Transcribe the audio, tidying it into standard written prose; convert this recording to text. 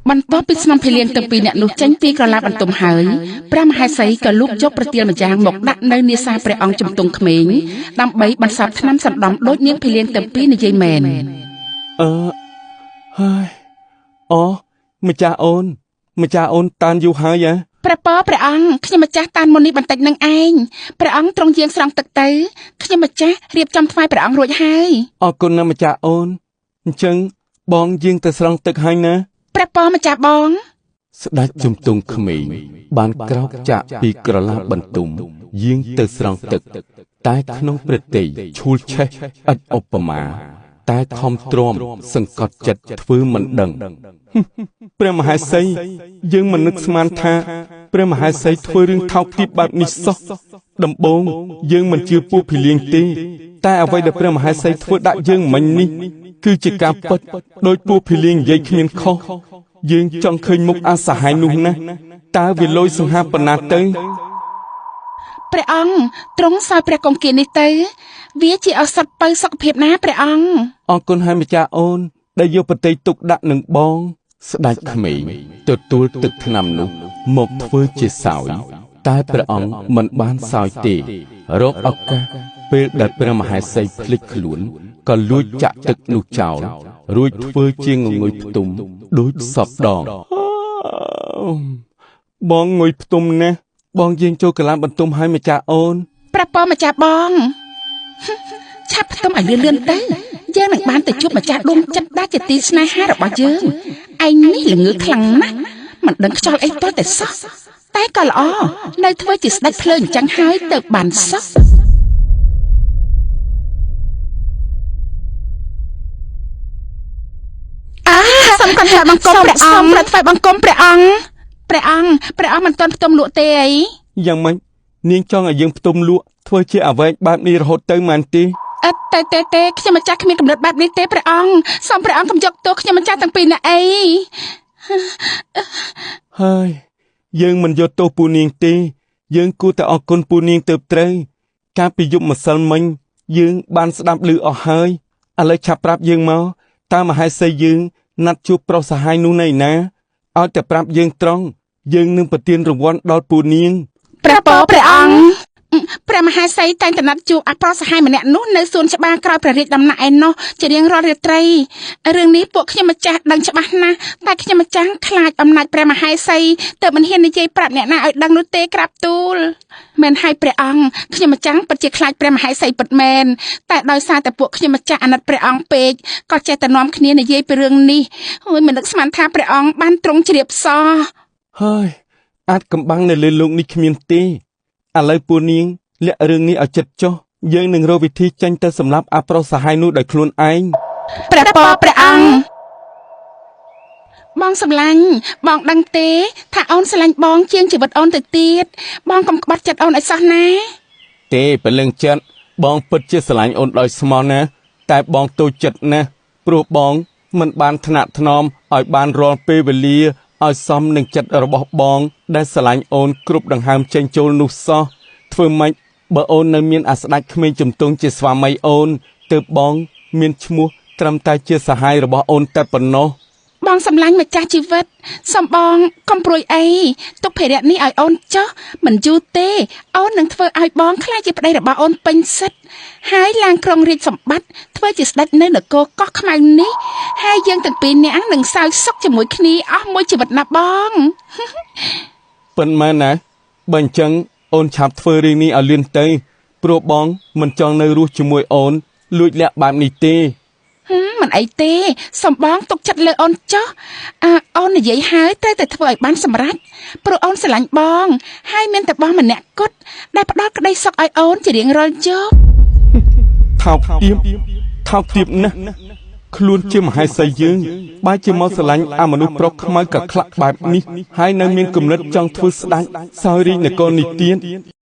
បន្ទាប់ពីស្នំភេលៀងទាំងពីរអ្នកនោះចេញពីក្រឡាបន្ទំហើយព្រះមហេសីក៏លូកយកប្រទាលម្យ៉ាងមកដាក់នៅនាសាព្រះអង្គជំទង់ក្មេងដើម្បីបន្សល់ថ្នាំសណ្ដំដូចនាងភេលៀងទាំងពីរនិយាយមែនហើយម្ចាស់អូនតានយូរហើយព្រះអង្គខ្ញុំម្ចាស់តានមុននេះបន្តិចនឹងឯងព្រះអង្គទ្រង់យាងស្រង់ទឹកទៅខ្ញុំម្ចាស់រៀបចំថ្វាយព្រះអង្គរួចហើយអរគុណណាស់ម្ចាស់អូនអញ្ចឹងបងយាងទៅស្រង់ទឹកហើយណាព្រះពរម្ចាស់បងស្ដេចជំទង់ក្មេងបានក្រោកចាក់ពីក្រឡាបន្ទុំយាងទៅស្រង់ទឹកតែក្នុងព្រឹត្តិឈូលឆេះឥតឧបមាតែខំទ្រាំសង្កត់ចិត្តធ្វើមិនដឹងព្រះមហេសីយើងមិននឹកស្មានថាព្រះមហេសីធ្វើរឿងថោកទាបបែបនេះសោះដំបូងយើងមិនជឿពួកភីលៀងទេតែអ្វីដែលព្រះមហេសីធ្វើដាក់យើងមិញនេះគឺជាការពិតដោយពួកភីលៀងនិយាយគ្មានខុសយើងចង់ឃើញមុខអាសហាយនោះណាស់តើវាលយសង្ហាប៉ុណ្ណាទៅព្រះអង្គទ្រង់សោយព្រះកុំគៀននេះទៅវាជាឱសថបើសុខភាពណាព្រះអង្គអរគុណហើយម្ចាស់អូនដែលយកប្រតិទុកដាក់នឹងបងស្ដេចក្មេងទទួលទឹកថ្នាំនោះមកធ្វើជាសោយតែព្រះអង្គមិនបានសោយទេរកឱកាសពេលដែលព្រះមហេសីភ្លេចខ្លួនក៏លួចចាក់ទឹកនោះចោលរួចធ្វើជាងងុយផ្ទុំដូចសពដងបងងុយផ្ទុំណាស់បងយាងចូលកន្លងបន្ទុំហើយម្ចាស់អូនព្រះពរម្ចាស់បងឆាប់ផ្ទុំឲ្យលឿនទៅយើងនឹងបានទៅជួបម្ចាស់ដួងចិត្តដែលជាទីស្នេហារបស់យើងឯងនេះល្ងើខ្លាំងណាស់មិនដឹងខ្យល់អីទាល់តែសោះតែក៏ល្អនៅធ្វើជាស្ដេចភ្លើអញ្ចឹងហើយទៅបានសោះសូមថ្វាយបង្គំព្រះអង្គថ្វាយបង្គំព្រះអង្គមិនទាន់ផ្ទុំលក់ទេអីយ៉ាងម៉េចនាងចង់ឲ្យយើងផ្ទុំលក់ធ្វើជាអ្វីបែបនេះរហូតទៅមែនទេអត់ទេខ្ញុំម្ចាស់គ្មានកំណត់បែបនេះទេព្រះអង្គសូមព្រះអង្គកុំយកទោសខ្ញុំម្ចាស់ទាំងពីរនាក់អីហើយយើងមិនយកទោសពូនាងទេយើងគួរតែអរគុណពូនាងទៅត្រូវកាលពីយប់ម្សិលមិញយើងបានស្ដាប់ឮអស់ហើយឥឡូវឆាប់ប្រាប់យើងមកតើមហេសីយើងណាត់ជួបប្រុសសហាយនោះនៅណាឲ្យតែប្រាប់យើងត្រង់យើងនឹងប្រទានរង្វាន់ដល់ពូនាងព្រះអង្គព្រះមហេសីតែងតែណាត់ជួបអប្រុសសហាយម្នាក់នោះនៅសួនច្បារក្រោយព្រះរាជដំណាក់ឯណោះជារៀងរាល់រាត្រីរឿងនេះពួកខ្ញុំម្ចាស់ដឹងច្បាស់ណាស់តែខ្ញុំម្ចាស់ខ្លាចអំណាចព្រះមហេសីទើបមិនហ៊ាននិយាយប្រាប់អ្នកណាឲ្យដឹងនោះទេក្រាបទូលមែនហើយព្រះអង្គខ្ញុំម្ចាស់ពិតជាខ្លាចព្រះមហេសីពិតមែនតែដោយសារតែពួកខ្ញុំម្ចាស់អាណិតព្រះអង្គពេកក៏ចេះតែនាំគ្នានិយាយពីរឿងនេះហើយមិននឹកស្មានថាព្រះអង្គបានទ្រង់ជ្រាបសោះហើយអាចកំបាំងនៅលើលោកនេះគ្មានទេឥឡូវពូនាងលាក់រឿងនេះឲ្យចិត្តចុះយើងនឹងរកវិធីចេញទៅសម្លាប់អប្រុសសហាយនោះដោយខ្លួនឯងព្រះអង្គបងសម្លាញ់បងដឹងទេថាអូនស្រឡាញ់បងជាងជីវិតអូនទៅទៀតបងកុំក្បត់ចិត្តអូនឲ្យសោះណាទេព្រលឹងចិត្តបងពិតជាស្រឡាញ់អូនដោយស្មោះណាតែបងតូចចិត្តណាស់ព្រោះបងមិនបានថ្នាក់ថ្នមឲ្យបានរាល់ពេលវេលាឲ្យសមនឹងចិត្តរបស់បងដែលស្រឡាញ់អូនគ្រប់ដង្ហើមចេញចូលនោះសោះធ្វើម៉េចបើអូននៅមានអាស្ដេចក្មេងជំទង់ជាស្វាមីអូនទើបបងមានឈ្មោះត្រឹមតែជាសហាយរបស់អូនតែប៉ុណ្ណោះបងសម្លាញ់ម្ចាស់ជីវិតសំបងកុំព្រួយអីទុកភារៈនេះឲ្យអូនចុះមិនយូរទេអូននឹងធ្វើឲ្យបងខ្លាចជាប្តីរបស់អូនពេញសិទ្ធហើយឡើងក្រុងរាជសម្បត្តិធ្វើជាស្ដេចនៅនគរកោះខ្មៅនេះហើយយើងទាំងពីរនាក់នឹងសោយសុខជាមួយគ្នាអស់មួយជីវិតណាបងប៉ុន្មានណាបើអញ្ចឹងអូនឆាប់ធ្វើរឿងនេះឲ្យលឿនទៅព្រោះបងមិនចង់នៅរស់ជាមួយអូនលួចលាក់បែបនេះទេមិនអីទេសំបងទុកចិត្តលើអូនចុះអូននិយាយហើយត្រូវតែធ្វើឲ្យបានសម្រេចព្រោះអូនស្រឡាញ់បងហើយមានតែបងម្នាក់គត់ដែលផ្ដល់ក្តីសុខឲ្យអូនជារៀងរាល់យប់ថោកទាបណាស់ខ្លួនជាមហេសីយើងបែរជាមកស្រឡាញ់អាមនុស្សប្រុសខ្មៅកក្លាក់បែបនេះហើយនៅមានគំនិតចង់ធ្វើស្ដេចសោយរាជនគរនេះទៀត